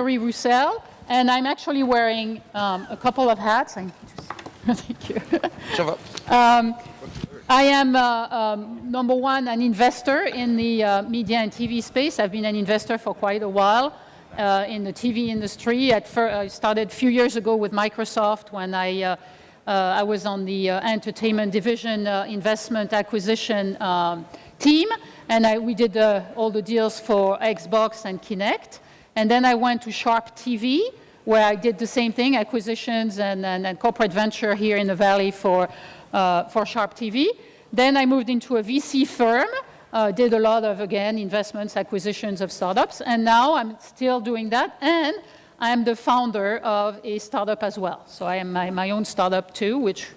Hilary Roussel, and I'm actually wearing a couple of hats. Thank you. I am, number one, an investor in the media and TV space. I've been an investor for quite a while in the TV industry. I started a few years ago with Microsoft when I was on the entertainment division investment acquisition team, and we did all the deals for Xbox and Kinect. And then I went to Sharp TV, where I did the same thing, acquisitions and corporate venture here in the Valley for Sharp TV. Then I moved into a VC firm, did a lot of, again, investments, acquisitions of startups, and now I'm still doing that, and I'm the founder of a startup as well. So I am my own startup too, which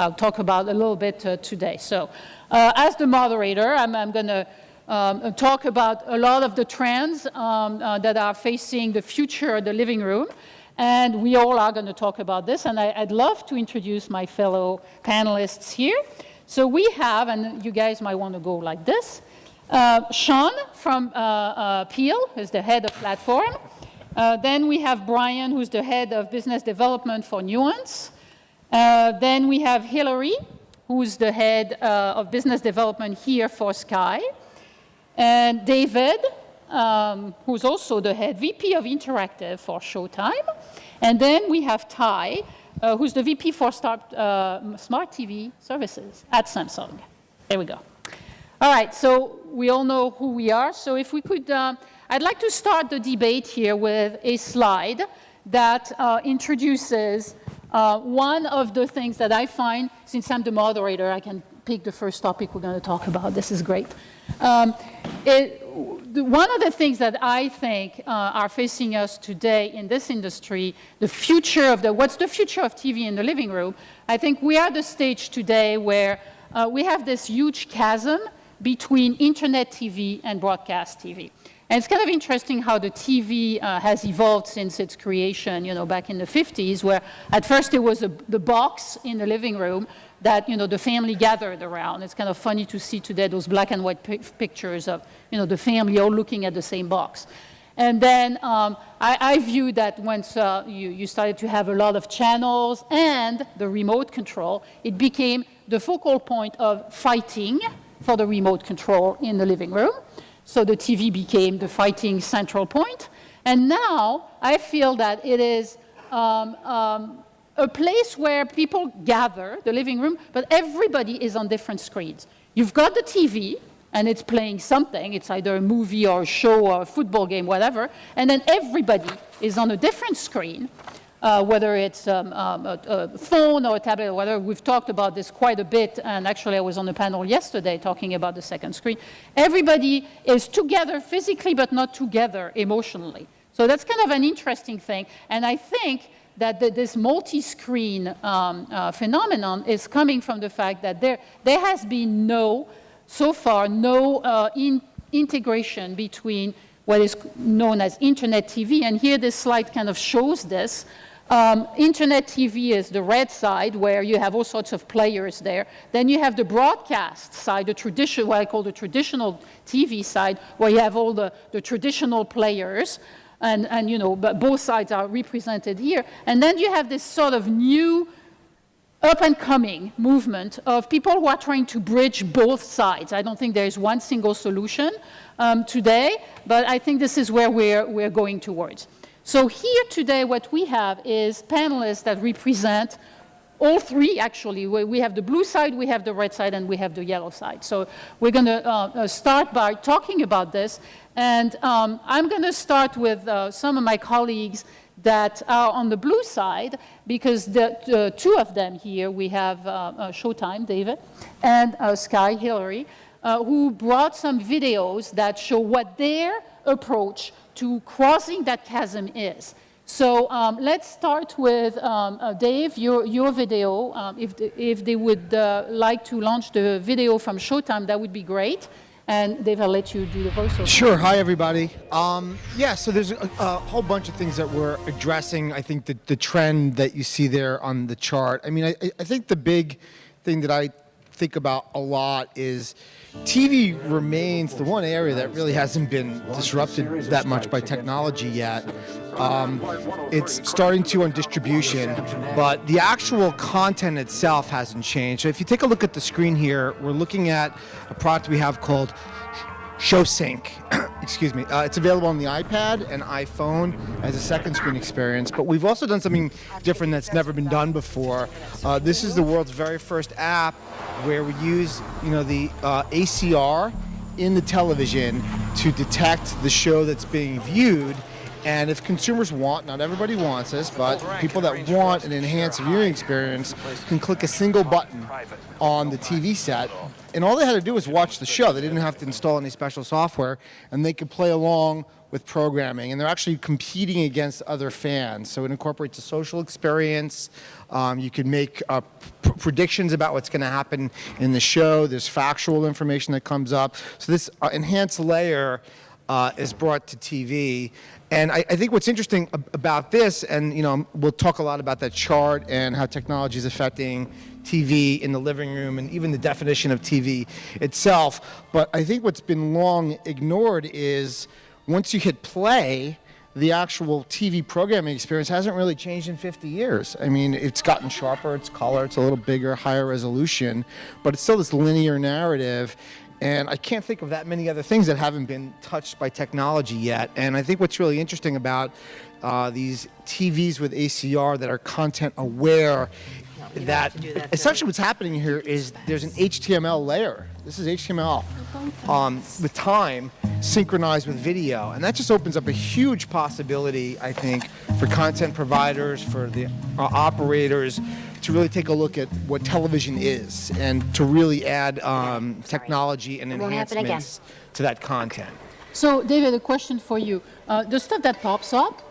I'll talk about a little bit today. So as the moderator, I'm going to talk about a lot of the trends that are facing the future of the living room. And we all are going to talk about this. And I'd love to introduce my fellow panelists here. So we have, and you guys might want to go like this, Sean from Peel, who's the head of platform. Then we have Brian, who's the head of business development for Nuance. Then we have Hilary, who's the head of business development here for Sky. And David, who's also the head VP of Interactive for Showtime. And then we have Ty, who's the VP for Smart TV Services at Samsung. There we go. All right, so we all know who we are. So if we could, I'd like to start the debate here with a slide that introduces one of the things that I find, since I'm the moderator, I can pick the first topic we're going to talk about. This is great. One of the things that I think are facing us today in this industry, what's the future of TV in the living room? I think we are at the stage today where we have this huge chasm between internet TV and broadcast TV. And it's kind of interesting how the TV has evolved since its creation, back in the 50s, where at first it was the box in the living room that, the family gathered around. It's kind of funny to see today those black and white pictures of, the family all looking at the same box. And then I view that once you started to have a lot of channels and the remote control, it became the focal point of fighting for the remote control in the living room. So the TV became the fighting central point. And now I feel that it is a place where people gather, the living room, but everybody is on different screens. You've got the TV, and it's playing something. It's either a movie or a show or a football game, whatever. And then everybody is on a different screen, whether it's a phone or a tablet or whatever. We've talked about this quite a bit, and actually I was on a panel yesterday talking about the second screen. Everybody is together physically, but not together emotionally. So that's kind of an interesting thing. And I think that this multi-screen phenomenon is coming from the fact that there has been so far no integration between what is known as internet TV. And here this slide kind of shows this. Internet TV is the red side, where you have all sorts of players there. Then you have the broadcast side, what I call the traditional TV side, where you have all the traditional players. And but both sides are represented here. And then you have this sort of new up-and-coming movement of people who are trying to bridge both sides. I don't think there is one single solution today, but I think this is where we're going towards. So here today what we have is panelists that represent all three, actually. We have the blue side, we have the red side, and we have the yellow side. So we're going to start by talking about this. And I'm going to start with some of my colleagues that are on the blue side, because the two of them here, we have Showtime, David, and Sky, Hilary, who brought some videos that show what their approach to crossing that chasm is. So let's start with Dave, your video. If they would like to launch the video from Showtime, that would be great. And Dave, I'll let you do the voiceover. Sure. Hi, everybody. Yeah, so there's a whole bunch of things that we're addressing. I think the trend that you see there on the chart. I mean, I think the big thing that I think about a lot is TV remains the one area that really hasn't been disrupted that much by technology yet. It's starting to on distribution, but the actual content itself hasn't changed. So if you take a look at the screen here, we're looking at a product we have called Show Sync. Excuse me. It's available on the iPad and iPhone as a second screen experience, but we've also done something different that's never been done before. This is the world's very first app where we use, the ACR in the television to detect the show that's being viewed. And if consumers want, not everybody wants this, but people that want an enhanced viewing experience can click a single button on the TV set, and all they had to do was watch the show. They didn't have to install any special software, and they could play along with programming, and they're actually competing against other fans. So it incorporates a social experience. You can make predictions about what's going to happen in the show. There's factual information that comes up. So this enhanced layer is brought to TV. And I think what's interesting about this, and we'll talk a lot about that chart and how technology is affecting TV in the living room and even the definition of TV itself. But I think what's been long ignored is once you hit play, the actual TV programming experience hasn't really changed in 50 years. I mean, it's gotten sharper, it's color, it's a little bigger, higher resolution, but it's still this linear narrative. And I can't think of that many other things that haven't been touched by technology yet. And I think what's really interesting about these TVs with ACR that are content aware, that essentially what's happening here is there's an HTML layer. This is HTML with time synchronized with video. And that just opens up a huge possibility, I think, for content providers, for the operators, to really take a look at what television is and to really add technology and enhancements to that content. So, David, a question for you. The stuff that pops up,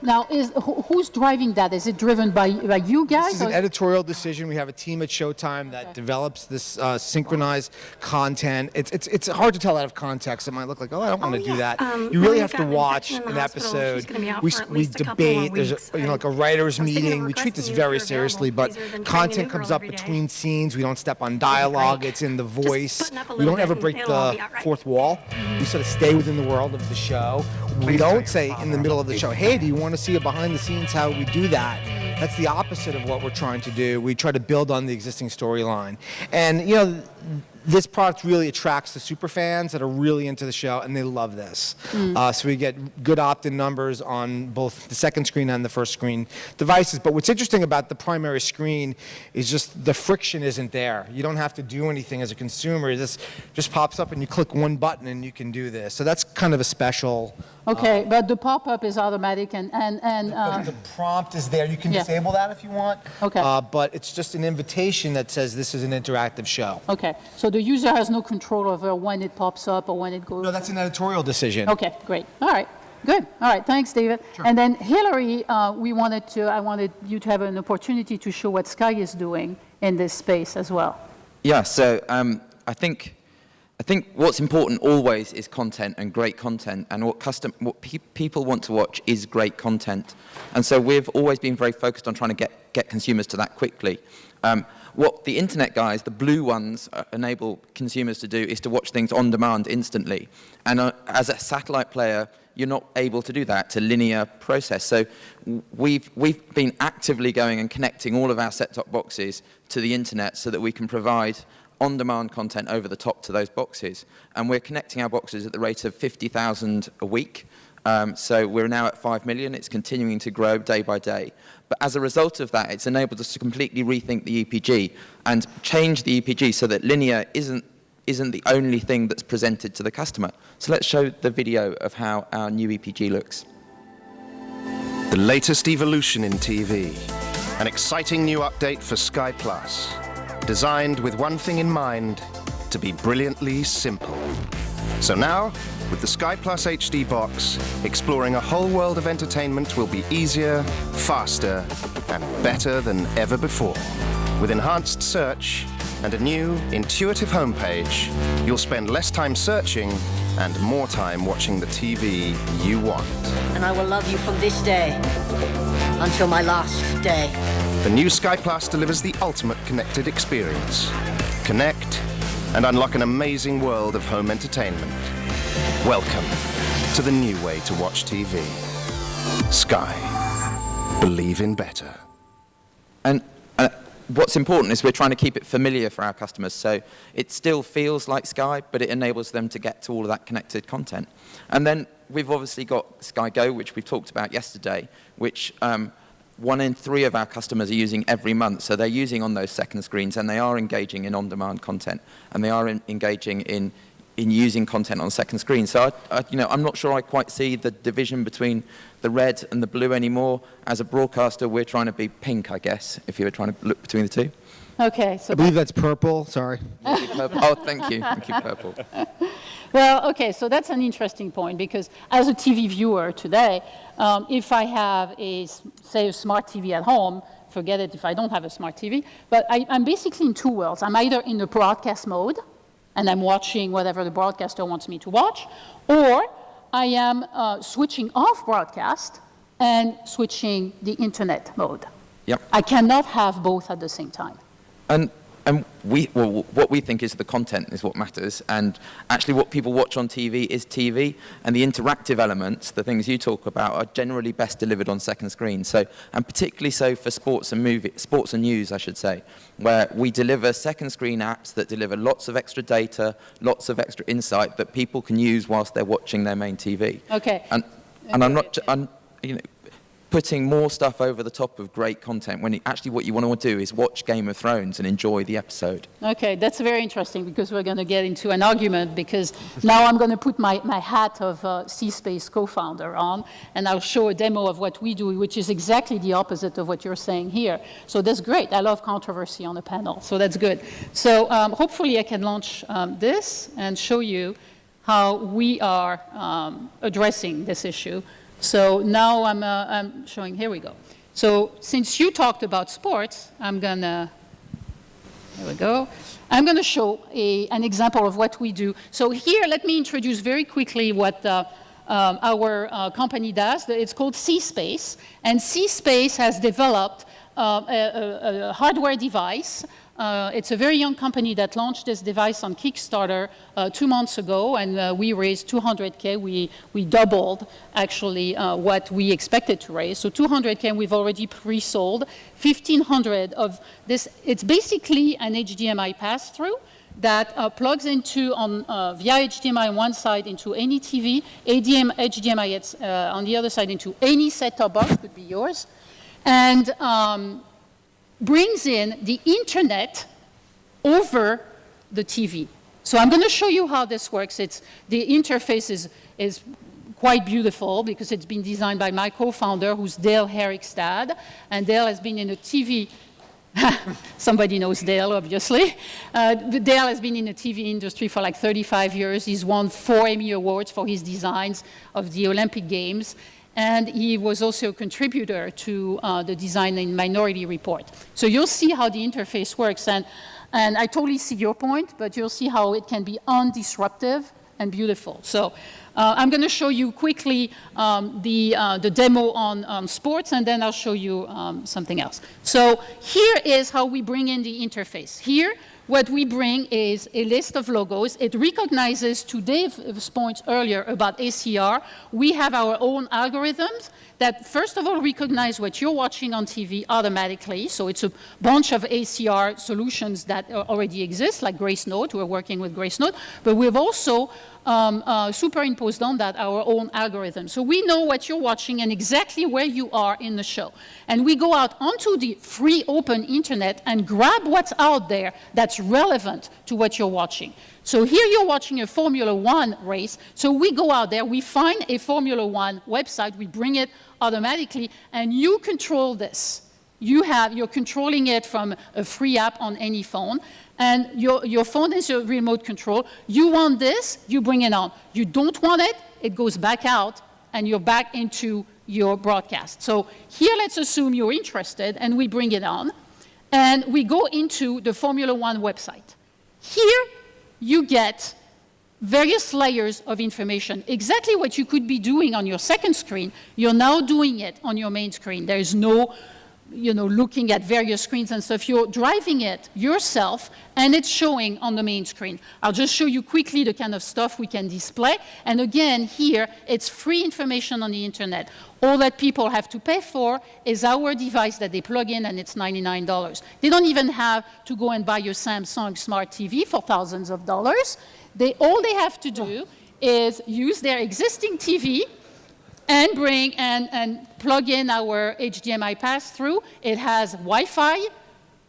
now, who's driving that? Is it driven by you guys? This is an editorial decision. We have a team at Showtime that develops this synchronized content. It's hard to tell out of context. It might look like, I don't want to do that. You really have to watch an episode. We debate. There's like a writer's meeting. We treat this very seriously, but content comes up between scenes. We don't step on dialogue. It's in the voice. We don't ever break the fourth wall. We sort of stay within the world of the show. We don't say in the middle of the show, hey, do you want to see a behind the scenes how we do that? That's the opposite of what we're trying to do. We try to build on the existing storyline. And, this product really attracts the super fans that are really into the show, and they love this. So we get good opt-in numbers on both the second screen and the first screen devices. But what's interesting about the primary screen is just the friction isn't there. You don't have to do anything as a consumer. This just pops up and you click one button and you can do this. So that's kind of a special. Okay, but the pop-up is automatic and the prompt is there. You can disable that if you want. Okay. But it's just an invitation that says this is an interactive show. Okay, so the user has no control over when it pops up or when it goes. No, that's an editorial decision. Okay, great. All right, good. All right, thanks, David. Sure. And then Hillary, I wanted you to have an opportunity to show what Sky is doing in this space as well. Yeah. So I think what's important always is content and great content, and what people want to watch is great content. And so we've always been very focused on trying to get consumers to that quickly. What the internet guys, the blue ones, enable consumers to do is to watch things on demand instantly. And as a satellite player, you're not able to do that. It's a linear process. So we've been actively going and connecting all of our set-top boxes to the internet so that we can provide on-demand content over the top to those boxes. And we're connecting our boxes at the rate of 50,000 a week. So we're now at 5 million. It's continuing to grow day by day. But as a result of that, it's enabled us to completely rethink the EPG and change the EPG so that linear isn't the only thing that's presented to the customer. So let's show the video of how our new EPG looks. The latest evolution in TV. An exciting new update for Sky Plus. Designed with one thing in mind, to be brilliantly simple. So now, with the Sky Plus HD box, exploring a whole world of entertainment will be easier, faster, and better than ever before. With enhanced search and a new, intuitive homepage, you'll spend less time searching and more time watching the TV you want. And I will love you from this day until my last day. The new Sky Plus delivers the ultimate connected experience. connect, and unlock an amazing world of home entertainment. Welcome to the new way to watch TV. Sky. Believe in better. And what's important is we're trying to keep it familiar for our customers, so it still feels like Sky, but it enables them to get to all of that connected content. And then we've obviously got Sky Go, which we talked about yesterday, which 1 in 3 of our customers are using every month. So they're using on those second screens, and they are engaging in on-demand content, and they are engaging in using content on second screen. So I'm not sure I quite see the division between the red and the blue anymore. As a broadcaster, we're trying to be pink, I guess, if you were trying to look between the two. Okay, so I believe that's purple. Sorry. Purple. Oh, thank you, purple. well, okay, so that's an interesting point, because as a TV viewer today, if I have say a smart TV at home, forget it if I don't have a smart TV, but I'm basically in two worlds. I'm either in the broadcast mode, and I'm watching whatever the broadcaster wants me to watch, or I am switching off broadcast and switching the internet mode. Yep. I cannot have both at the same time. And what we think is the content is what matters, and actually what people watch on TV is TV, and the interactive elements, the things you talk about, are generally best delivered on second screen. So, and particularly so for sports and news, I should say, where we deliver second screen apps that deliver lots of extra data, lots of extra insight that people can use whilst they're watching their main TV. Okay. And I'm not, putting more stuff over the top of great content when actually what you want to do is watch Game of Thrones and enjoy the episode. Okay, that's very interesting, because we're going to get into an argument, because now I'm going to put my hat of C-Space co-founder on, and I'll show a demo of what we do, which is exactly the opposite of what you're saying here. So that's great. I love controversy on a panel, so that's good. So hopefully I can launch this and show you how we are addressing this issue. So now I'm showing, here we go. So since you talked about sports, here we go. I'm gonna show an example of what we do. So here, let me introduce very quickly what our company does. It's called C-Space, and C-Space has developed a hardware device. It's a very young company that launched this device on Kickstarter 2 months ago, and we raised $200K. We doubled, actually, what we expected to raise. So $200K, and we've already pre-sold 1,500 of this. It's basically an HDMI pass-through that plugs into, via HDMI on one side into any TV, HDMI on the other side into any set-top box, could be yours, and brings in the internet over the TV. So I'm going to show you how this works. The interface is quite beautiful, because it's been designed by my co-founder, who's Dale Herrickstad, and Dale has been in the TV. Somebody knows Dale, obviously. Dale has been in the TV industry for like 35 years. He's won 4 Emmy Awards for his designs of the Olympic Games. And he was also a contributor to the Design and Minority Report. So you'll see how the interface works. And I totally see your point, but you'll see how it can be undisruptive and beautiful. So I'm going to show you quickly the demo on sports, and then I'll show you something else. So here is how we bring in the interface. Here, what we bring is a list of logos. It recognizes, to Dave's points earlier about ACR, we have our own algorithms that, first of all, recognize what you're watching on TV automatically. So it's a bunch of ACR solutions that already exist, like GraceNote. We're working with GraceNote. But we've also superimposed on that our own algorithm. So we know what you're watching and exactly where you are in the show. And we go out onto the free open internet and grab what's out there that's relevant to what you're watching. So here you're watching a Formula One race. So we go out there, we find a Formula One website, we bring it automatically, and you control this. You're controlling it from a free app on any phone, and your phone is your remote control. You want this, you bring it on. You don't want it, it goes back out, and you're back into your broadcast. So here, let's assume you're interested, and we bring it on, and we go into the Formula One website. Here, you get various layers of information. Exactly what you could be doing on your second screen, you're now doing it on your main screen. There's no looking at various screens and stuff. You're driving it yourself, and it's showing on the main screen. I'll just show you quickly the kind of stuff we can display. And again, here, it's free information on the internet. All that people have to pay for is our device that they plug in, and it's $99. They don't even have to go and buy your Samsung Smart TV for thousands of dollars. All they have to do is use their existing TV and bring and plug in our HDMI pass-through. It has Wi-Fi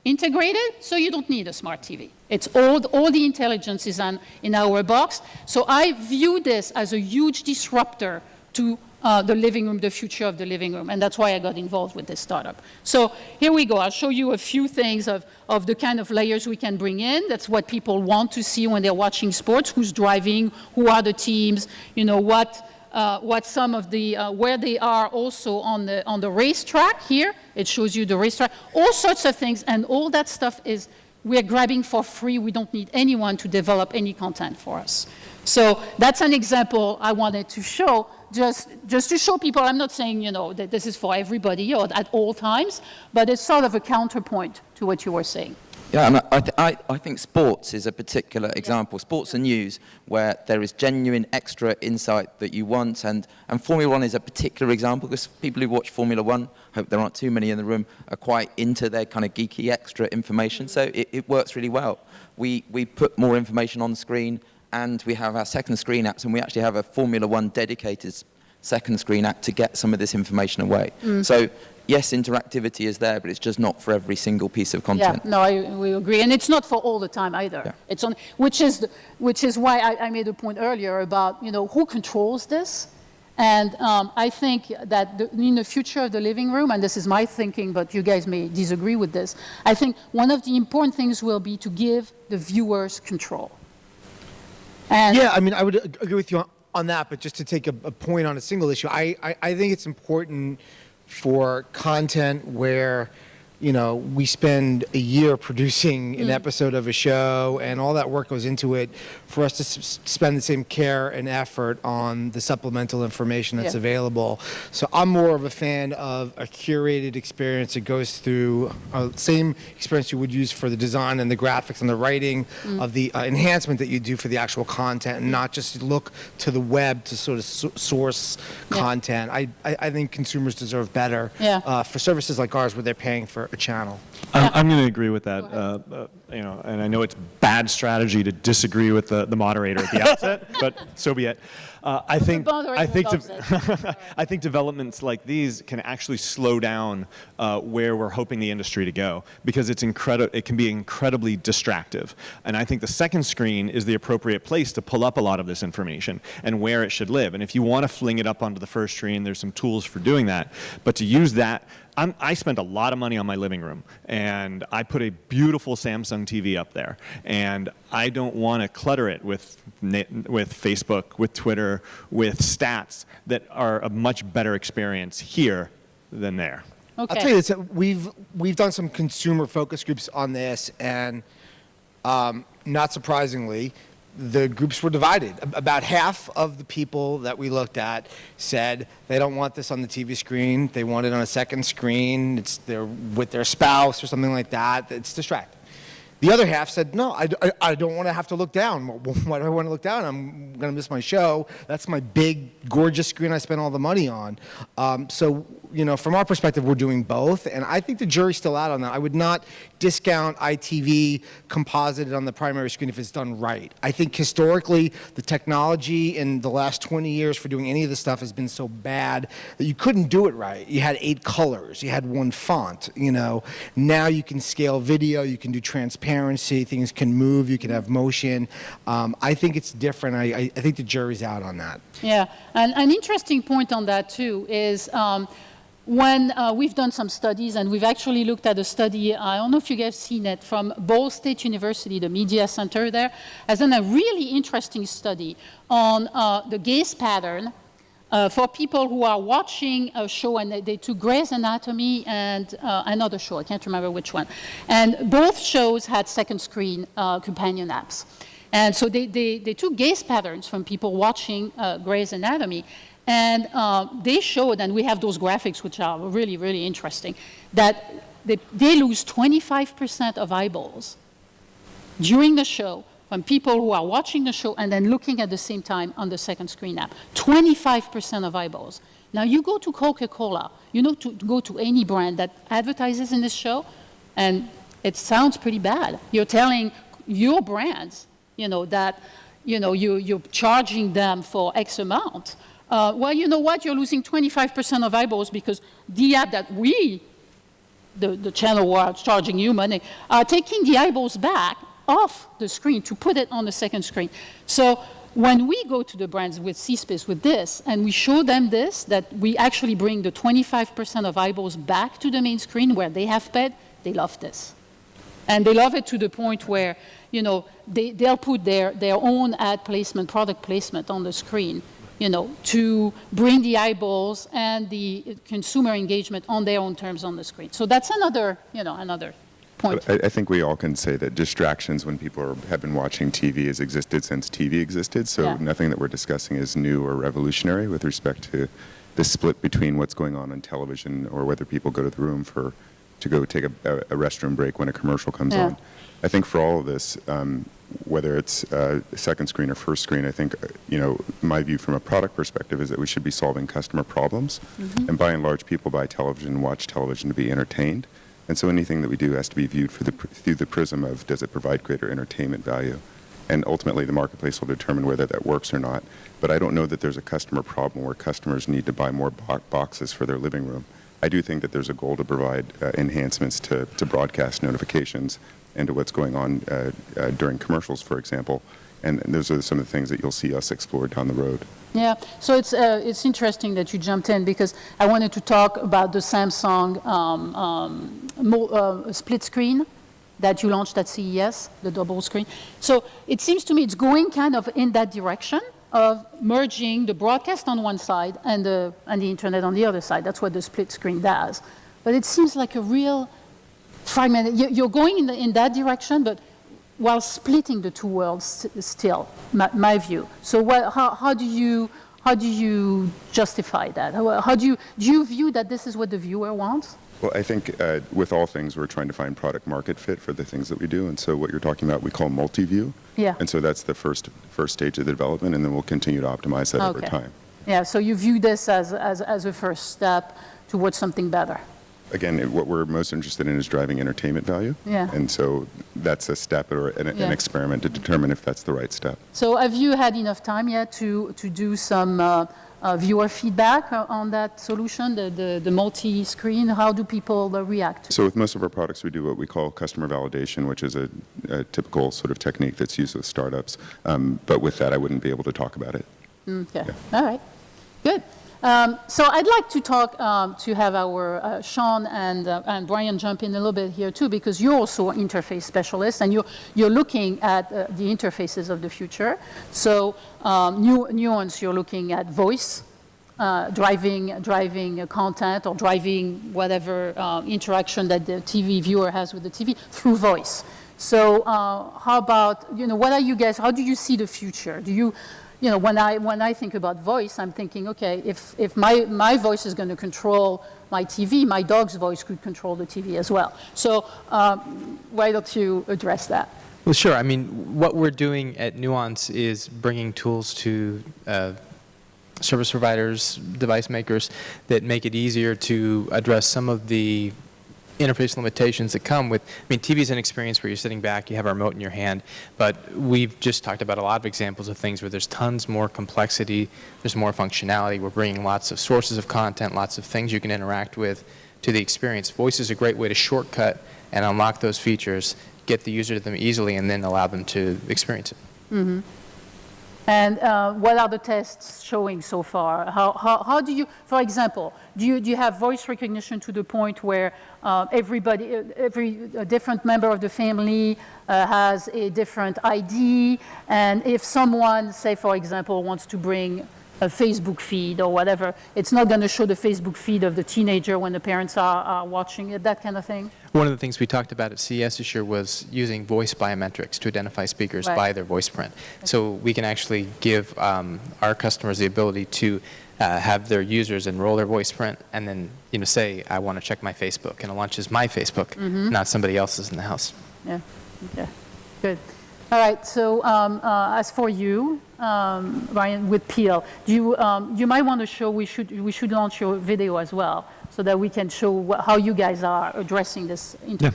integrated, so you don't need a smart TV. It's all the intelligence is in our box. So I view this as a huge disruptor to the living room, the future of the living room, and that's why I got involved with this startup. So here we go. I'll show you a few things of the kind of layers we can bring in. That's what people want to see when they're watching sports, who's driving, who are the teams, what some of the, where they are also on the racetrack here. It shows you the racetrack, all sorts of things, and all that stuff is we're grabbing for free. We don't need anyone to develop any content for us. So that's an example I wanted to show, just to show people. I'm not saying, that this is for everybody or at all times, but it's sort of a counterpoint to what you were saying. Yeah, and I think sports is a particular example. Sports and news, where there is genuine extra insight that you want, and Formula One is a particular example, because people who watch Formula One, hope there aren't too many in the room, are quite into their kind of geeky extra information, so it works really well. We put more information on the screen, and we have our second screen apps, and we actually have a Formula One dedicated second screen app to get some of this information away. So yes, interactivity is there, but it's just not for every single piece of content. Yeah, no, we agree, and it's not for all the time either. Yeah. It's on, which is why I made a point earlier about who controls this, and I think that in the future of the living room, and this is my thinking, but you guys may disagree with this. I think one of the important things will be to give the viewers control. And Yeah, I mean, I would agree with you on that, but just to take a point on a single issue, I think it's important for content where, we spend a year producing an episode of a show and all that work goes into it, for us to spend the same care and effort on the supplemental information that's available. So I'm more of a fan of a curated experience that goes through the same experience you would use for the design and the graphics and the writing of the enhancement that you do for the actual content, and not just look to the web to sort of source content. I think consumers deserve better for services like ours where they're paying for a channel. I'm going to agree with that. And I know it's bad strategy to disagree with the moderator at the outset, but so be it. I think developments like these can actually slow down where we're hoping the industry to go, because it can be incredibly distractive. And I think the second screen is the appropriate place to pull up a lot of this information and where it should live. And if you want to fling it up onto the first screen, there's some tools for doing that. But to use that, I spent a lot of money on my living room, and I put a beautiful Samsung TV up there, and I don't want to clutter it with Facebook, with Twitter, with stats that are a much better experience here than there. Okay. I'll tell you this, we've done some consumer focus groups on this, and not surprisingly, the groups were divided. About half of the people that we looked at said they don't want this on the TV screen. They want it on a second screen. They're with their spouse or something like that. It's distracting. The other half said, no, I don't want to have to look down. Why do I want to look down? I'm going to miss my show. That's my big, gorgeous screen I spent all the money on. So, from our perspective, we're doing both. And I think the jury's still out on that. I would not discount ITV composited on the primary screen if it's done right. I think historically, the technology in the last 20 years for doing any of this stuff has been so bad that you couldn't do it right. You had 8 colors. You had one font. Now you can scale video. You can do transparency. Things can move. You can have motion. I think it's different. I think the jury's out on that. Yeah, and an interesting point on that too is when we've done some studies, and we've actually looked at a study, I don't know if you guys have seen it, from Ball State University, the media center there, has done a really interesting study on the gaze pattern for people who are watching a show, and they took Grey's Anatomy and another show, I can't remember which one. And both shows had second screen companion apps. And so they took gaze patterns from people watching Grey's Anatomy, And they showed, and we have those graphics which are really, really interesting, that they lose 25% of eyeballs during the show from people who are watching the show and then looking at the same time on the second screen app. 25% of eyeballs. Now you go to Coca-Cola, to go to any brand that advertises in this show, and it sounds pretty bad. You're telling your brands, that, you're charging them for X amount. Well, you know what? You're losing 25% of eyeballs because the app that the channel was charging you money, are taking the eyeballs back off the screen to put it on the second screen. So when we go to the brands with CSpace with this, and we show them this, that we actually bring the 25% of eyeballs back to the main screen where they have paid, they love this. And they love it to the point where, they'll put their own ad placement, product placement on the screen, to bring the eyeballs and the consumer engagement on their own terms on the screen. So that's another point. I think we all can say that distractions when people have been watching TV has existed since TV existed, so nothing that we're discussing is new or revolutionary with respect to the split between what's going on television or whether people go to the room to go take a restroom break when a commercial comes on. I think for all of this, whether it's second screen or first screen, I think, my view from a product perspective is that we should be solving customer problems. And by and large, people buy television, watch television to be entertained. And so anything that we do has to be viewed through the prism of, does it provide greater entertainment value? And ultimately, the marketplace will determine whether that works or not. But I don't know that there's a customer problem where customers need to buy more boxes for their living room. I do think that there's a goal to provide enhancements to broadcast notifications and to what's going on during commercials, for example. And those are some of the things that you'll see us explore down the road. Yeah, so it's interesting that you jumped in because I wanted to talk about the Samsung split screen that you launched at CES, the double screen. So it seems to me it's going kind of in that direction of merging the broadcast on one side and the internet on the other side. That's what the split screen does. But it seems like a real fragmented. You're going in that direction, but while splitting the two worlds still, my view. So how do you justify that? Do you view that this is what the viewer wants? Well, I think with all things, we're trying to find product market fit for the things that we do. And so what you're talking about, we call multi-view. Yeah. And so that's the first stage of the development, and then we'll continue to optimize that over time. Yeah, so you view this as a first step towards something better. Again, what we're most interested in is driving entertainment value. Yeah. And so that's a step or an experiment to determine if that's the right step. So have you had enough time yet to do some viewer feedback on that solution, the multi-screen? How do people react? So with most of our products, we do what we call customer validation, which is a typical sort of technique that's used with startups. But with that, I wouldn't be able to talk about it. Okay. Yeah. All right. Good. So I'd like to talk to have our Sean and Brian jump in a little bit here too, because you're also an interface specialist and you're looking at the interfaces of the future. So Nuance, you're looking at voice, driving content or driving whatever interaction that the TV viewer has with the TV through voice. So how about, what are you guys, how do you see the future? Do you, when I think about voice, I'm thinking, okay, if my voice is going to control my TV, my dog's voice could control the TV as well. So why don't you address that? Well, sure. I mean, what we're doing at Nuance is bringing tools to service providers, device makers, that make it easier to address some of the interface limitations that come with, TV is an experience where you're sitting back, you have a remote in your hand, but we've just talked about a lot of examples of things where there's tons more complexity, there's more functionality, we're bringing lots of sources of content, lots of things you can interact with to the experience. Voice is a great way to shortcut and unlock those features, get the user to them easily, and then allow them to experience it. Mm-hmm. And what are the tests showing so far? How do you, for example, do you have voice recognition to the point where every different member of the family has a different ID, and if someone, say for example, wants to bring a Facebook feed or whatever. It's not going to show the Facebook feed of the teenager when the parents are watching it, that kind of thing. One of the things we talked about at CES this year was using voice biometrics to identify speakers by their voice print. So we can actually give our customers the ability to have their users enroll their voice print and then say, I want to check my Facebook, and it launches my Facebook, not somebody else's in the house. Yeah, okay, good. All right, so as for you, Ryan, with Peel, you might want to show, we should launch your video as well, so that we can show how you guys are addressing this. Yeah,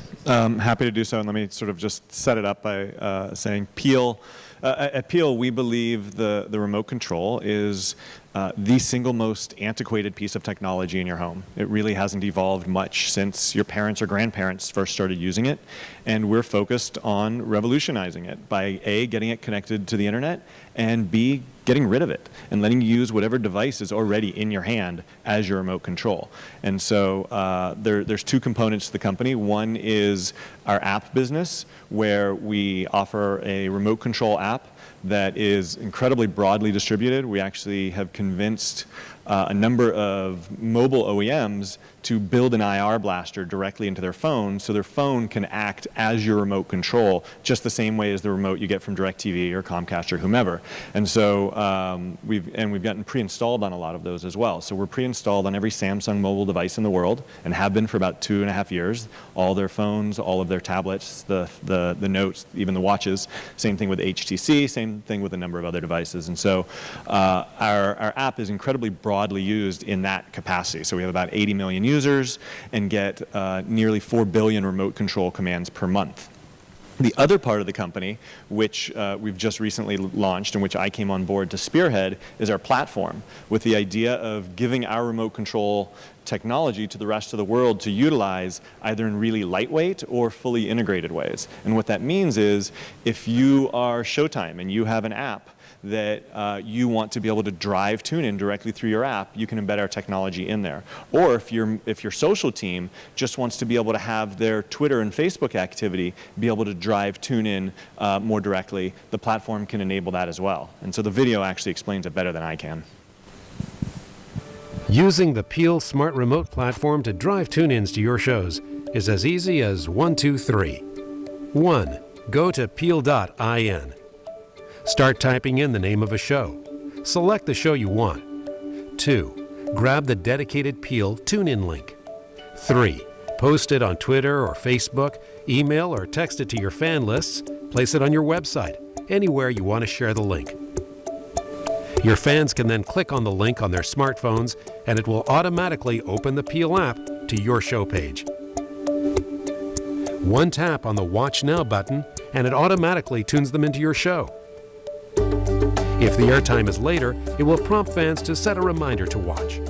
happy to do so. And let me sort of just set it up by saying Peel. At Peel, we believe the remote control is the single most antiquated piece of technology in your home. It really hasn't evolved much since your parents or grandparents first started using it. And we're focused on revolutionizing it by A, getting it connected to the internet, and B, getting rid of it and letting you use whatever device is already in your hand as your remote control. And so there's two components to the company. One is our app business, where we offer a remote control app that is incredibly broadly distributed. We actually have convinced a number of mobile OEMs to build an IR blaster directly into their phone, so their phone can act as your remote control, just the same way as the remote you get from DirecTV or Comcast or whomever. And so we've gotten pre-installed on a lot of those as well. So we're pre-installed on every Samsung mobile device in the world, and have been for about 2.5 years. All their phones, all of their tablets, the notes, even the watches. Same thing with HTC. Same thing with a number of other devices. And so our app is incredibly broadly used in that capacity. So we have about 80 million users and get nearly 4 billion remote control commands per month. The other part of the company, which we've just recently launched and which I came on board to spearhead, is our platform, with the idea of giving our remote control technology to the rest of the world to utilize either in really lightweight or fully integrated ways. And what that means is, if you are Showtime and you have an app that you want to be able to drive TuneIn directly through your app, you can embed our technology in there. Or if your social team just wants to be able to have their Twitter and Facebook activity be able to drive TuneIn more directly, the platform can enable that as well. And so the video actually explains it better than I can. Using the Peel Smart Remote platform to drive tune-ins to your shows is as easy as 1, 2, 3. 1. Go to peel.in. Start typing in the name of a show. Select the show you want. 2. Grab the dedicated Peel tune-in link. 3. Post it on Twitter or Facebook, email or text it to your fan lists, place it on your website, anywhere you want to share the link. Your fans can then click on the link on their smartphones, and it will automatically open the Peel app to your show page. One tap on the Watch Now button, and it automatically tunes them into your show. If the airtime is later, it will prompt fans to set a reminder to watch.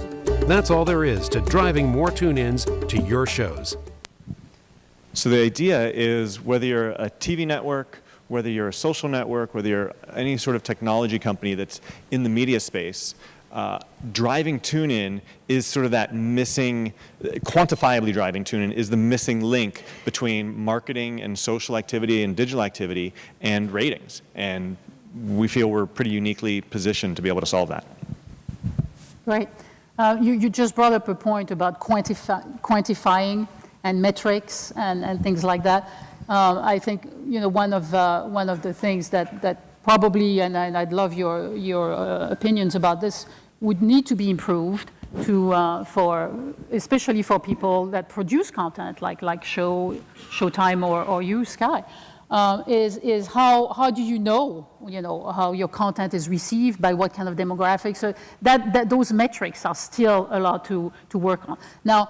That's all there is to driving more tune-ins to your shows. So the idea is, whether you're a TV network, whether you're a social network, whether you're any sort of technology company that's in the media space, driving tune-in is sort of that missing, quantifiably driving tune-in is the missing link between marketing and social activity and digital activity and ratings. And we feel we're pretty uniquely positioned to be able to solve that. Right. You just brought up a point about quantifying and metrics and things like that. I think one of the things that probably, and I'd love your opinions about this, would need to be improved especially for people that produce content like Showtime or you, Sky. Is how do you know how your content is received, by what kind of demographics? So that those metrics are still a lot to work on. Now,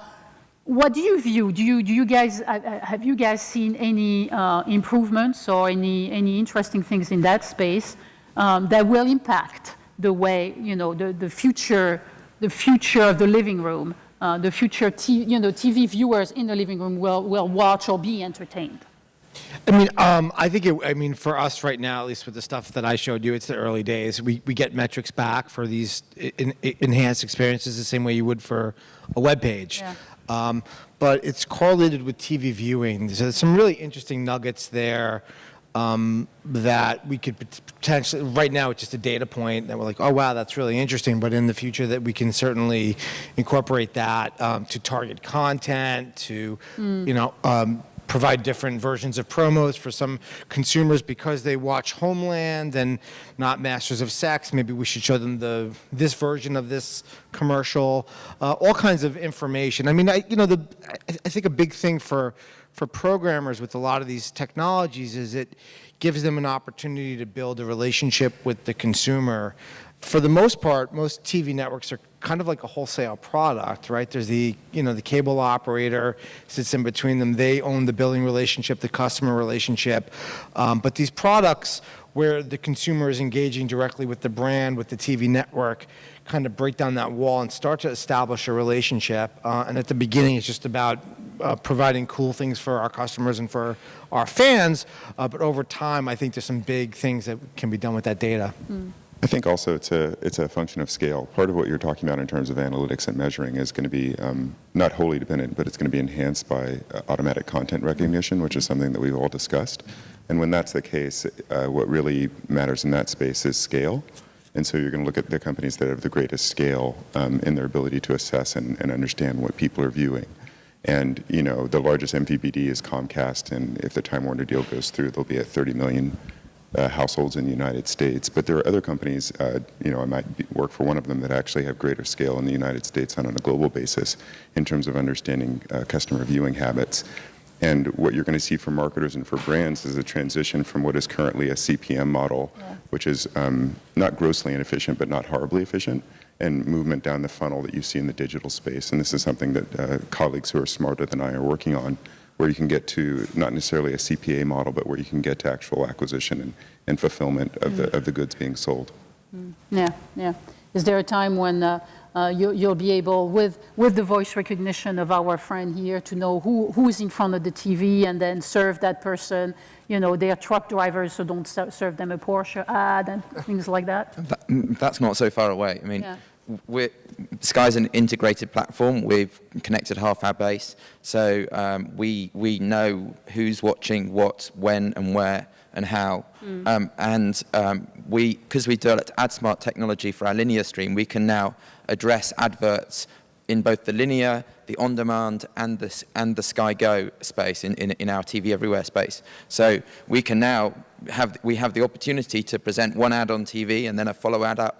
what do you view? Do you guys have you guys seen any improvements or any interesting things in that space that will impact the way the future of the living room, the future TV viewers in the living room will watch or be entertained? I think for us right now, at least with the stuff that I showed you, it's the early days. We get metrics back for these enhanced experiences the same way you would for a web page. Yeah. But it's correlated with TV viewing. So there's some really interesting nuggets there that we could potentially, right now it's just a data point that we're like, oh wow, that's really interesting, but in the future that we can certainly incorporate that to target content, to, provide different versions of promos for some consumers because they watch Homeland and not Masters of Sex. Maybe we should show them this version of this commercial. All kinds of information. I mean, I think a big thing for programmers with a lot of these technologies is it gives them an opportunity to build a relationship with the consumer. For the most part, most TV networks are kind of like a wholesale product, right? There's the cable operator sits in between them. They own the billing relationship, the customer relationship. But these products where the consumer is engaging directly with the brand, with the TV network, kind of break down that wall and start to establish a relationship. And at the beginning, it's just about providing cool things for our customers and for our fans. But over time, I think there's some big things that can be done with that data. I think also it's a function of scale. Part of what you're talking about in terms of analytics and measuring is going to be not wholly dependent, but it's going to be enhanced by automatic content recognition, which is something that we've all discussed. And when that's the case, what really matters in that space is scale. And so you're going to look at the companies that have the greatest scale in their ability to assess and understand what people are viewing. And the largest MVPD is Comcast, and if the Time Warner deal goes through, they'll be at 30 million households in the United States. But there are other companies, I might work for one of them, that actually have greater scale in the United States and on a global basis in terms of understanding customer viewing habits. And what you're going to see for marketers and for brands is a transition from what is currently a CPM model, which is not grossly inefficient, but not horribly efficient, and movement down the funnel that you see in the digital space. And this is something that colleagues who are smarter than I are working on, where you can get to not necessarily a CPA model, but where you can get to actual acquisition and fulfillment of the goods being sold. Yeah. Is there a time when you'll be able, with the voice recognition of our friend here, to know who is in front of the TV and then serve that person? They're truck drivers, so don't serve them a Porsche ad and things like that? That's not so far away. I mean, Sky's an integrated platform. We've connected half our base, so we know who's watching what, when, and where, and how. Because we developed AdSmart technology for our linear stream, we can now address adverts in both the linear, the on-demand, and the Sky Go space in our TV Everywhere space. So we can now have the opportunity to present one ad on TV and then a follow ad up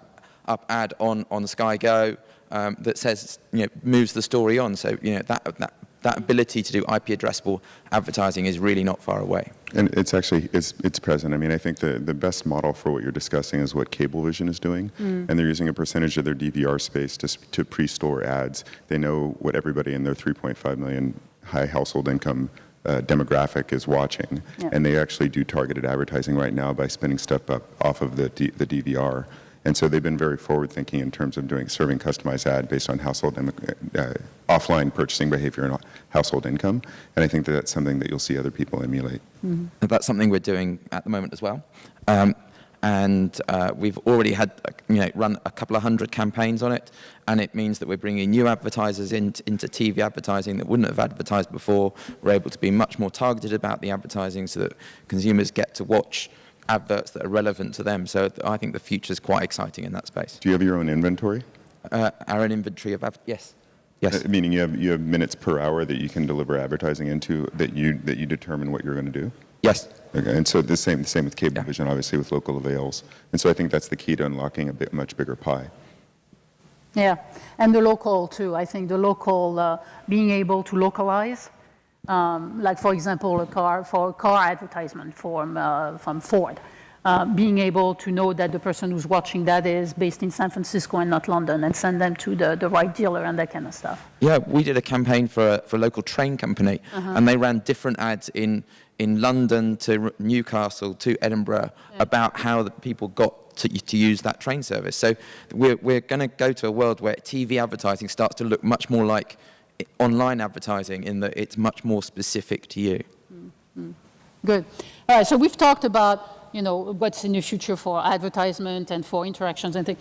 ad on Sky Go that says, moves the story on. So that ability to do IP addressable advertising is really not far away. And it's actually it's present. I mean, I think the best model for what you're discussing is what Cablevision is doing, and they're using a percentage of their DVR space to pre-store ads. They know what everybody in their 3.5 million high household income demographic is watching, and they actually do targeted advertising right now by spinning stuff up off of the DVR. And so they've been very forward-thinking in terms of serving customized ad based on household offline purchasing behavior and household income. And I think that's something that you'll see other people emulate. That's something we're doing at the moment as well. And we've already had run a couple of hundred campaigns on it, and it means that we're bringing new advertisers into TV advertising that wouldn't have advertised before. We're able to be much more targeted about the advertising so that consumers get to watch adverts that are relevant to them. So I think the future is quite exciting in that space. Do you have your own inventory? Our own inventory of yes. Meaning you have minutes per hour that you can deliver advertising into that you determine what you're going to do? Yes. Okay. And so the same with Cablevision, obviously, with local avails. And so I think that's the key to unlocking a much bigger pie. Yeah, and the local too. I think the local being able to localize. Like, for example, a car advertisement from Ford, being able to know that the person who's watching that is based in San Francisco and not London, and send them to the right dealer and that kind of stuff. Yeah, we did a campaign for a local train company, and they ran different ads in London to Newcastle to Edinburgh about how the people got to use that train service. So we're going to go to a world where TV advertising starts to look much more like online advertising, in that it's much more specific to you. Good. All right, so we've talked about what's in the future for advertisement and for interactions and things.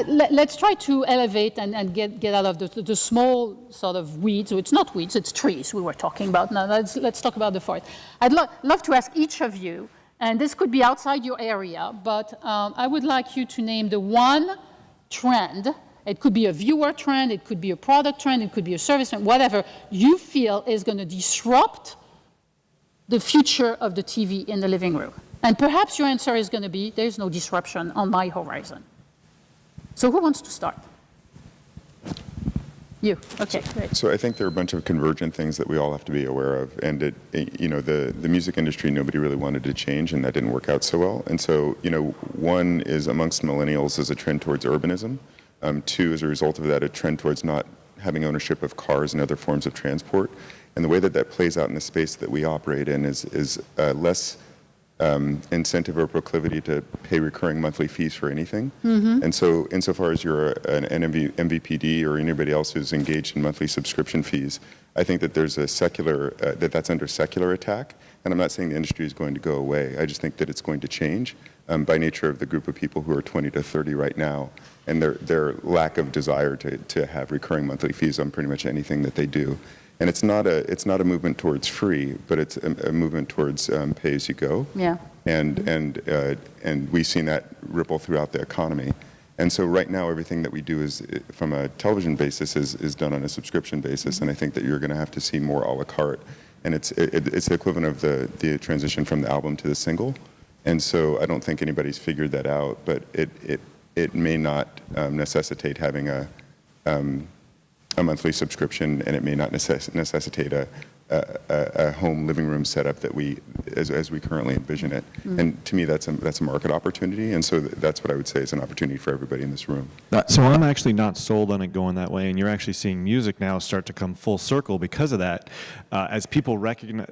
let's try to elevate and get out of the small sort of weeds. So it's not weeds, it's trees we were talking about. Now let's talk about the forest. I'd love to ask each of you, and this could be outside your area, but I would like you to name the one trend. It could be a viewer trend, it could be a product trend, it could be a service trend, whatever you feel is going to disrupt the future of the TV in the living room. And perhaps your answer is going to be, there's no disruption on my horizon. So who wants to start? You. Okay, great. So I think there are a bunch of convergent things that we all have to be aware of. And the music industry, nobody really wanted to change, and that didn't work out so well. And so, one is amongst millennials is a trend towards urbanism. Two, as a result of that, a trend towards not having ownership of cars and other forms of transport. And the way that plays out in the space that we operate in is less incentive or proclivity to pay recurring monthly fees for anything. And so insofar as you're an MVPD or anybody else who's engaged in monthly subscription fees, I think that there's a secular, that's under secular attack. And I'm not saying the industry is going to go away. I just think that it's going to change by nature of the group of people who are 20 to 30 right now and their lack of desire to have recurring monthly fees on pretty much anything that they do. And it's not a movement towards free, but it's a movement towards pay as you go. Yeah. And we've seen that ripple throughout the economy. And so right now, everything that we do is, from a television basis, is done on a subscription basis. And I think that you're going to have to see more a la carte. And it's the equivalent of the transition from the album to the single. And so I don't think anybody's figured that out, but it may not necessitate having a monthly subscription, and it may not necessitate a home living room setup that as we currently envision it. And to me, that's a market opportunity, and so that's what I would say is an opportunity for everybody in this room. So I'm actually not sold on it going that way, and you're actually seeing music now start to come full circle because of that. As people recognize,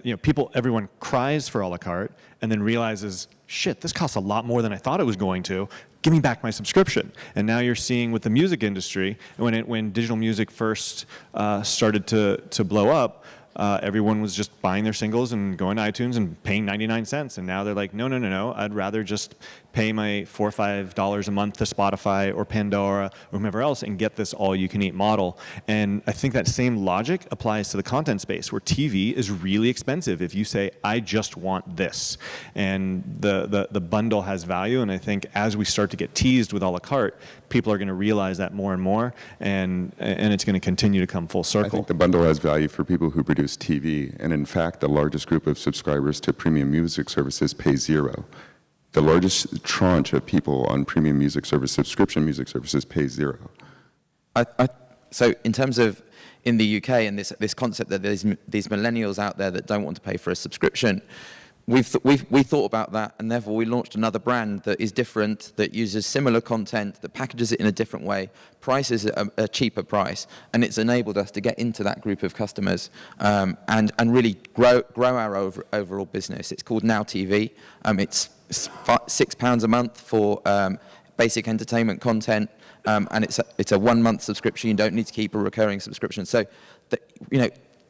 everyone cries for a la carte, and then realizes, shit, this costs a lot more than I thought it was going to. Give me back my subscription. And now you're seeing with the music industry, when digital music first started to blow up, everyone was just buying their singles and going to iTunes and paying 99 cents. And now they're like, no, I'd rather just pay my $4 or $5 a month to Spotify or Pandora or whomever else and get this all-you-can-eat model. And I think that same logic applies to the content space, where TV is really expensive if you say, I just want this. And the bundle has value, and I think as we start to get teased with a la carte, people are going to realize that more and more, and it's going to continue to come full circle. I think the bundle has value for people who produce TV, and in fact, the largest group of subscribers to premium music services pay $0. The largest tranche of people on premium music service, subscription music services, pay $0. So in terms of in the UK and this concept that there's these millennials out there that don't want to pay for a subscription, we thought about that, and therefore we launched another brand that is different, that uses similar content, that packages it in a different way, prices at a cheaper price, and it's enabled us to get into that group of customers and really grow our overall business. It's called Now TV. It's £6 a month for basic entertainment content, and it's a 1-month subscription. You don't need to keep a recurring subscription. So,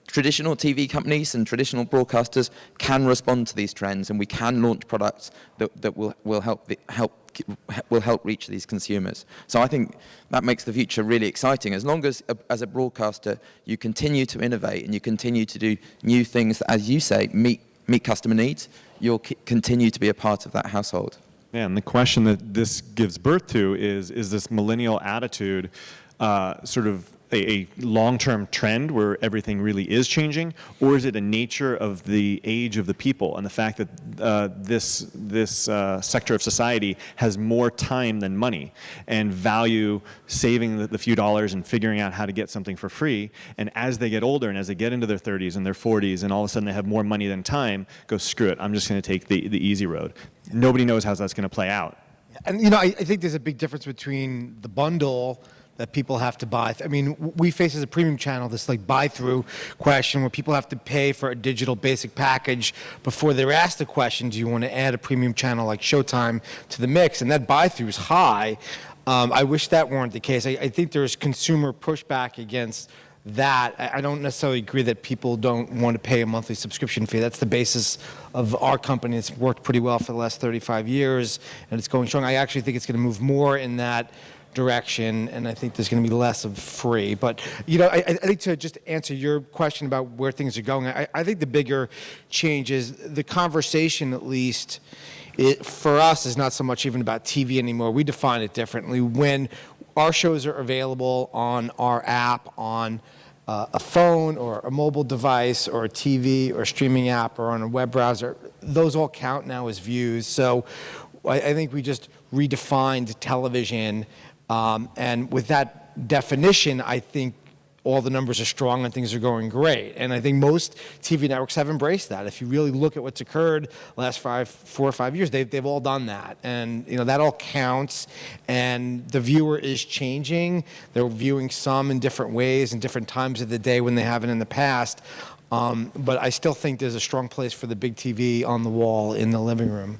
traditional TV companies and traditional broadcasters can respond to these trends, and we can launch products that will help reach these consumers. So I think that makes the future really exciting. As long as a broadcaster, you continue to innovate and you continue to do new things that, as you say, meet customer needs, you'll continue to be a part of that household. Yeah, and the question that this gives birth to is this millennial attitude sort of a long-term trend where everything really is changing, or is it a nature of the age of the people and the fact that this sector of society has more time than money and value saving the few dollars and figuring out how to get something for free, and as they get older and as they get into their 30s and their 40s and all of a sudden they have more money than time, go screw it, I'm just going to take the easy road. Nobody knows how that's going to play out. And I think there's a big difference between the bundle that people have to buy. I mean, we face as a premium channel this buy-through question where people have to pay for a digital basic package before they're asked the question, do you want to add a premium channel like Showtime to the mix? And that buy-through is high. I wish that weren't the case. I think there's consumer pushback against that. I don't necessarily agree that people don't want to pay a monthly subscription fee. That's the basis of our company. It's worked pretty well for the last 35 years, and it's going strong. I actually think it's going to move more in that direction, and I think there's going to be less of free. But, you know, I think to just answer your question about where things are going, I think the bigger change is the conversation, at least, for us, is not so much even about TV anymore. We define it differently. When our shows are available on our app, on a phone or a mobile device or a TV or a streaming app or on a web browser, those all count now as views. So I think we just redefined television, and with that definition, I think all the numbers are strong and things are going great. And I think most TV networks have embraced that. If you really look at what's occurred last 4 or 5 years, they've all done that. And you know, that all counts, and the viewer is changing. They're viewing some in different ways and different times of the day when they haven't in the past. But I still think there's a strong place for the big TV on the wall in the living room.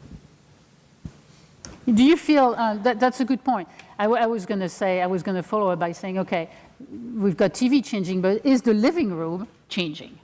Do you feel, that's a good point. I was going to follow up by saying, okay, we've got TV changing, but is the living room changing?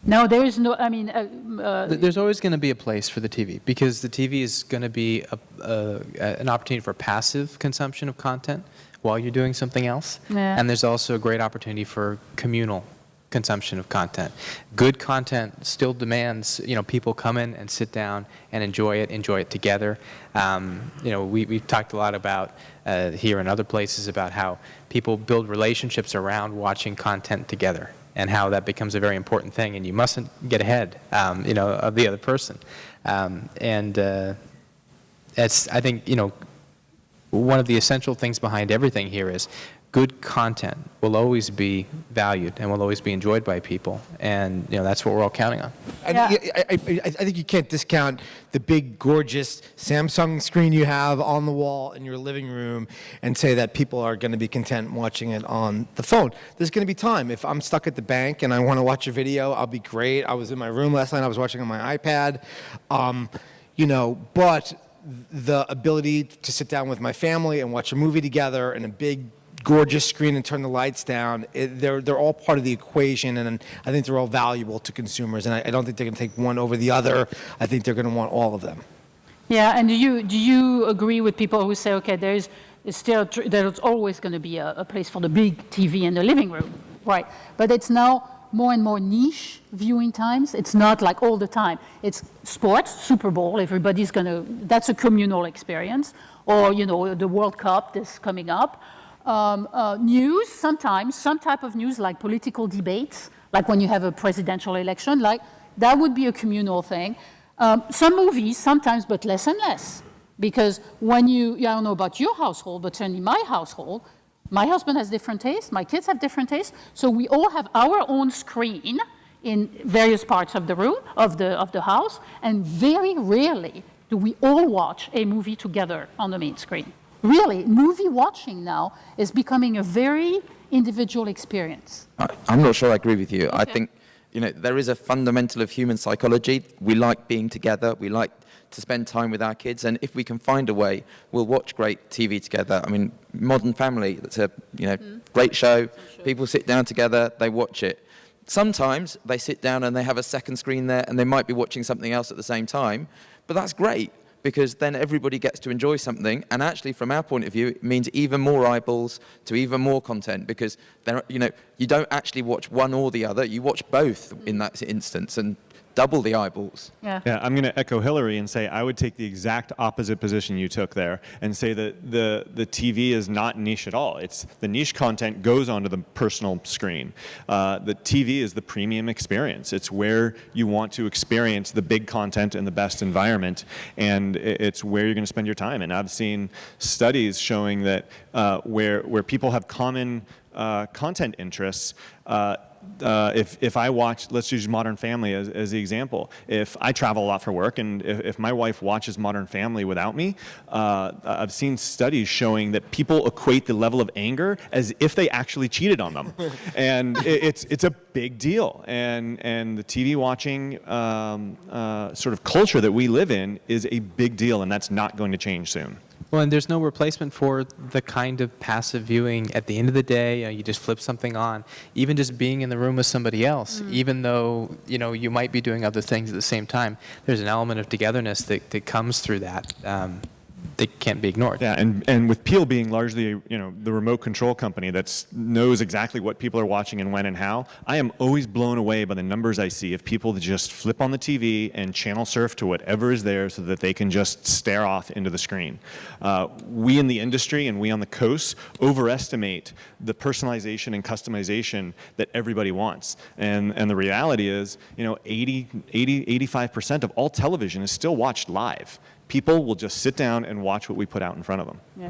No, there is no, I mean... There's always going to be a place for the TV, because the TV is going to be an opportunity for passive consumption of content while you're doing something else. Yeah. And there's also a great opportunity for communal consumption of content. Good content still demands, you know, people come in and sit down and enjoy it together. You know, we've talked a lot about here and other places about how people build relationships around watching content together, and how that becomes a very important thing, and you mustn't get ahead, you know, of the other person. It's, I think, you know, one of the essential things behind everything here is good content will always be valued and will always be enjoyed by people, and you know, that's what we're all counting on. And I think you can't discount the big, gorgeous Samsung screen you have on the wall in your living room and say that people are going to be content watching it on the phone. There's going to be time. If I'm stuck at the bank and I want to watch a video, I'll be great. I was in my room last night. I was watching on my iPad. You know, but the ability to sit down with my family and watch a movie together in a big, gorgeous screen and turn the lights down, they're all part of the equation, and I think they're all valuable to consumers, and I don't think they're going to take one over the other. I think they're going to want all of them. Yeah, and do you agree with people who say, okay, there's always going to be a place for the big TV in the living room, right? But it's now more and more niche viewing times. It's not like all the time. It's sports, Super Bowl, that's a communal experience, or you know, the World Cup is coming up. News, sometimes, some type of news like political debates, like when you have a presidential election, like that would be a communal thing. Some movies, sometimes, but less and less. Because when I don't know about your household, but certainly my household, my husband has different tastes, my kids have different tastes, so we all have our own screen in various parts of the room, of the house, and very rarely do we all watch a movie together on the main screen. Really, movie watching now is becoming a very individual experience. I'm not sure I agree with you. Okay. I think, you know, there is a fundamental of human psychology. We like being together. We like to spend time with our kids, and if we can find a way, we'll watch great TV together. I mean, Modern Family, that's a great show. People sit down together, they watch it. Sometimes they sit down and they have a second screen there, and they might be watching something else at the same time, but that's great, because then everybody gets to enjoy something, and actually from our point of view it means even more eyeballs to even more content, because you don't actually watch one or the other, you watch both in that instance, and double the eyeballs. Yeah, I'm going to echo Hillary and say I would take the exact opposite position you took there and say that the TV is not niche at all. It's the niche content goes onto the personal screen. The TV is the premium experience. It's where you want to experience the big content in the best environment, and it's where you're going to spend your time. And I've seen studies showing that where people have common content interests, if I watch, let's use Modern Family as the example. If I travel a lot for work, and if my wife watches Modern Family without me, I've seen studies showing that people equate the level of anger as if they actually cheated on them, and it's a big deal. And the TV watching sort of culture that we live in is a big deal, and that's not going to change soon. Well, and there's no replacement for the kind of passive viewing. At the end of the day, you just flip something on. Even just being in the room with somebody else, even though you might be doing other things at the same time, there's an element of togetherness that comes through that it can't be ignored. Yeah, and with Peel being largely, the remote control company that knows exactly what people are watching and when and how, I am always blown away by the numbers I see of people that just flip on the TV and channel surf to whatever is there so that they can just stare off into the screen. We in the industry and we on the coast overestimate the personalization and customization that everybody wants. And the reality is, 85% of all television is still watched live. People will just sit down and watch what we put out in front of them. Yeah.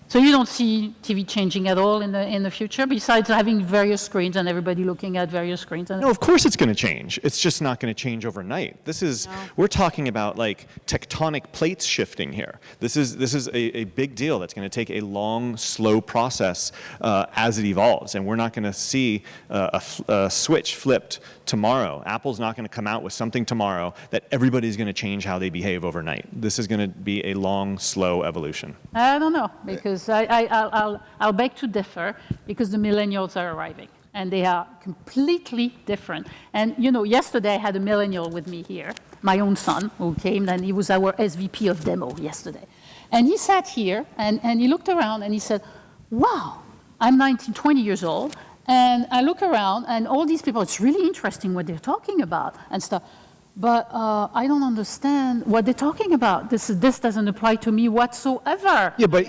So you don't see TV changing at all in the future, besides having various screens and everybody looking at various screens? No, of course it's going to change. It's just not going to change overnight. We're talking about like tectonic plates shifting here. This is a big deal that's going to take a long, slow process as it evolves, and we're not going to see a switch flipped tomorrow. Apple's not going to come out with something tomorrow that everybody's going to change how they behave overnight. This is going to be a long, slow evolution. I don't know, because I'll beg to differ, because the millennials are arriving, and they are completely different. And, yesterday I had a millennial with me here, my own son, who came, and he was our SVP of demo yesterday. And he sat here, and he looked around, and he said, wow, I'm 20 years old, and I look around, and all these people, it's really interesting what they're talking about and stuff. But I don't understand what they're talking about. This doesn't apply to me whatsoever. Yeah, but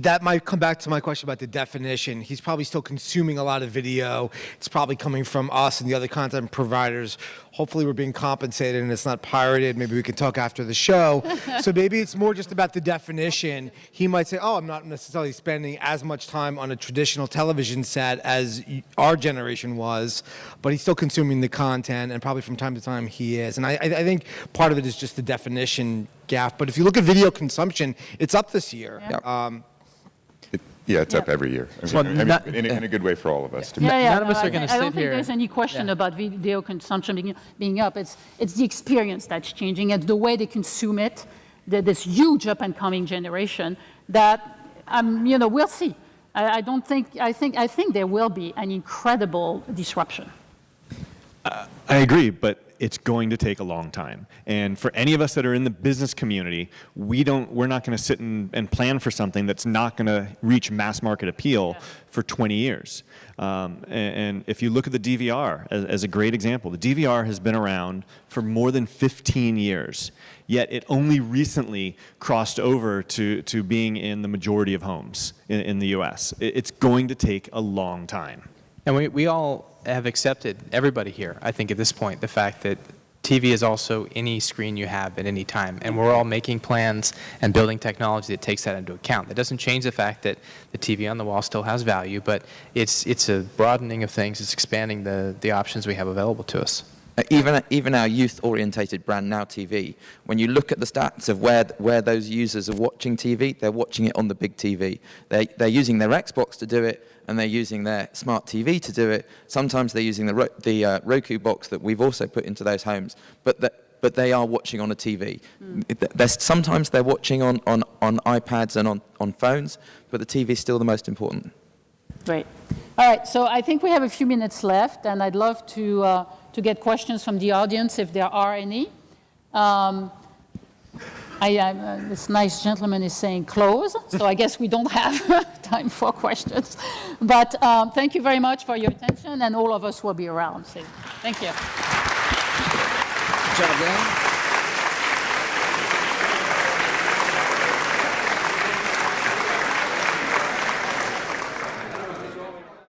that might come back to my question about the definition. He's probably still consuming a lot of video. It's probably coming from us and the other content providers. Hopefully we're being compensated and it's not pirated. Maybe we can talk after the show. So maybe it's more just about the definition. He might say, oh, I'm not necessarily spending as much time on a traditional television set as our generation was, but he's still consuming the content, and probably from time to time he is. And I think part of it is just the definition gap. But if you look at video consumption, it's up this year. Yeah. It's up every year. In a good way for all of us. None of us are going to sit here. I don't think there's any question about video consumption being up. It's the experience that's changing. It's the way they consume it. This huge up-and-coming generation that, we'll see. I think there will be an incredible disruption. I agree, but it's going to take a long time. And for any of us that are in the business community, we're not going to sit and plan for something that's not going to reach mass market appeal for 20 years. And if you look at the DVR as a great example, the DVR has been around for more than 15 years, yet it only recently crossed over to being in the majority of homes in the US. It's going to take a long time. And we all have accepted, everybody here, I think at this point, the fact that TV is also any screen you have at any time. And we're all making plans and building technology that takes that into account. That doesn't change the fact that the TV on the wall still has value, but it's a broadening of things. It's expanding the options we have available to us. Even our youth-orientated brand Now TV, when you look at the stats of where those users are watching TV, they're watching it on the big TV. They're using their Xbox to do it, and they're using their smart TV to do it. Sometimes they're using the Roku box that we've also put into those homes, but they are watching on a TV. Sometimes they're watching on iPads and on phones, but the TV is still the most important. Great. All right, so I think we have a few minutes left, and I'd love to get questions from the audience if there are any. This nice gentleman is saying close, so I guess we don't have time for questions. But thank you very much for your attention, and all of us will be around. So thank you. Good job, Dan.